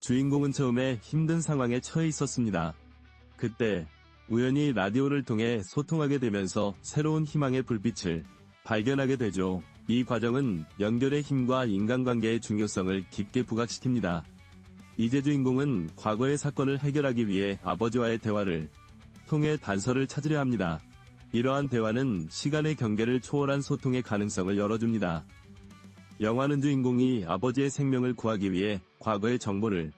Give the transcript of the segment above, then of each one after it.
주인공은 처음에 힘든 상황에 처해 있었습니다. 그때 우연히 라디오를 통해 소통하게 되면서 새로운 희망의 불빛을 발견하게 되죠. 이 과정은 연결의 힘과 인간관계의 중요성을 깊게 부각시킵니다. 이제 주인공은 과거의 사건을 해결하기 위해 아버지와의 대화를 통해 단서를 찾으려 합니다. 이러한 대화는 시간의 경계를 초월한 소통의 가능성을 열어줍니다. 영화는 주인공이 아버지의 생명을 구하기 위해 과거의 정보를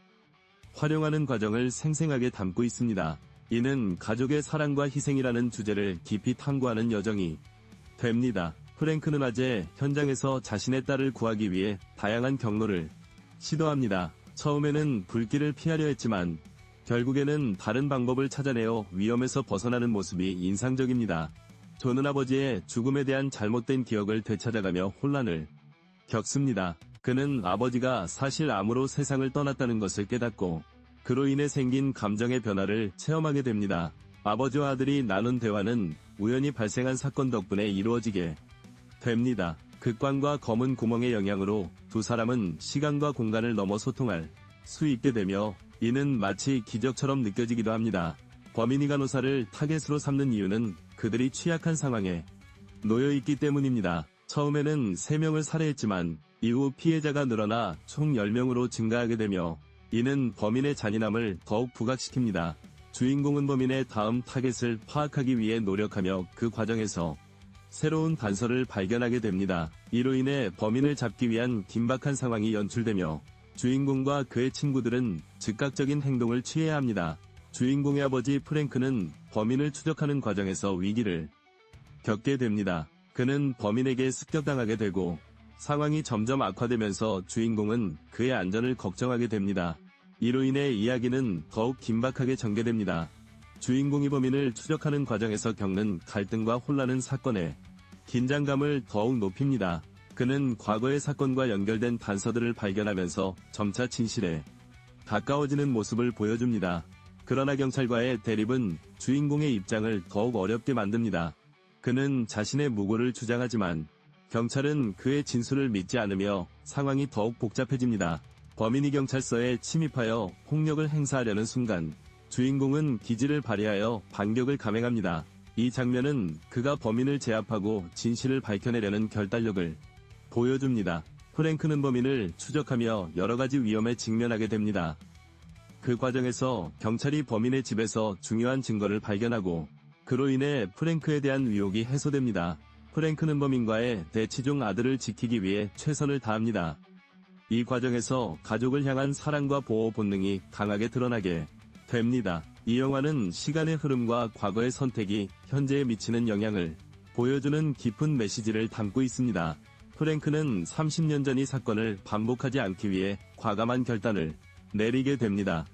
활용하는 과정을 생생하게 담고 있습니다. 이는 가족의 사랑과 희생이라는 주제를 깊이 탐구하는 여정이 됩니다. 프랭크는 아재 현장에서 자신의 딸을 구하기 위해 다양한 경로를 시도합니다. 처음에는 불길을 피하려 했지만 결국에는 다른 방법을 찾아내어 위험에서 벗어나는 모습이 인상적입니다. 존은 아버지의 죽음에 대한 잘못된 기억을 되찾아가며 혼란을 겪습니다. 그는 아버지가 사실 암으로 세상을 떠났다는 것을 깨닫고 그로 인해 생긴 감정의 변화를 체험하게 됩니다. 아버지와 아들이 나눈 대화는 우연히 발생한 사건 덕분에 이루어지게 됩니다. 극광과 검은 구멍의 영향으로 두 사람은 시간과 공간을 넘어 소통할 수 있게 되며 이는 마치 기적처럼 느껴지기도 합니다. 범인이 간호사를 타겟으로 삼는 이유는 그들이 취약한 상황에 놓여 있기 때문입니다. 처음에는 3명을 살해했지만 이후 피해자가 늘어나 총 10명으로 증가하게 되며 이는 범인의 잔인함을 더욱 부각시킵니다. 주인공은 범인의 다음 타겟을 파악하기 위해 노력하며 그 과정에서 새로운 단서를 발견하게 됩니다. 이로 인해 범인을 잡기 위한 긴박한 상황이 연출되며 주인공과 그의 친구들은 즉각적인 행동을 취해야 합니다. 주인공의 아버지 프랭크는 범인을 추적하는 과정에서 위기를 겪게 됩니다. 그는 범인에게 습격당하게 되고 상황이 점점 악화되면서 주인공은 그의 안전을 걱정하게 됩니다. 이로 인해 이야기는 더욱 긴박하게 전개됩니다. 주인공이 범인을 추적하는 과정에서 겪는 갈등과 혼란은 사건의 긴장감을 더욱 높입니다. 그는 과거의 사건과 연결된 단서들을 발견하면서 점차 진실에 가까워지는 모습을 보여줍니다. 그러나 경찰과의 대립은 주인공의 입장을 더욱 어렵게 만듭니다. 그는 자신의 무고를 주장하지만 경찰은 그의 진술을 믿지 않으며 상황이 더욱 복잡해집니다. 범인이 경찰서에 침입하여 폭력을 행사하려는 순간 주인공은 기지를 발휘하여 반격을 감행합니다. 이 장면은 그가 범인을 제압하고 진실을 밝혀내려는 결단력을 보여줍니다. 프랭크는 범인을 추적하며 여러가지 위험에 직면하게 됩니다. 그 과정에서 경찰이 범인의 집에서 중요한 증거를 발견하고 그로 인해 프랭크에 대한 위혹이 해소됩니다. 프랭크는 범인과의 대치 중 아들을 지키기 위해 최선을 다합니다. 이 과정에서 가족을 향한 사랑과 보호 본능이 강하게 드러나게 됩니다. 이 영화는 시간의 흐름과 과거의 선택이 현재에 미치는 영향을 보여주는 깊은 메시지를 담고 있습니다. 프랭크는 30년 전 이 사건을 반복하지 않기 위해 과감한 결단을 내리게 됩니다.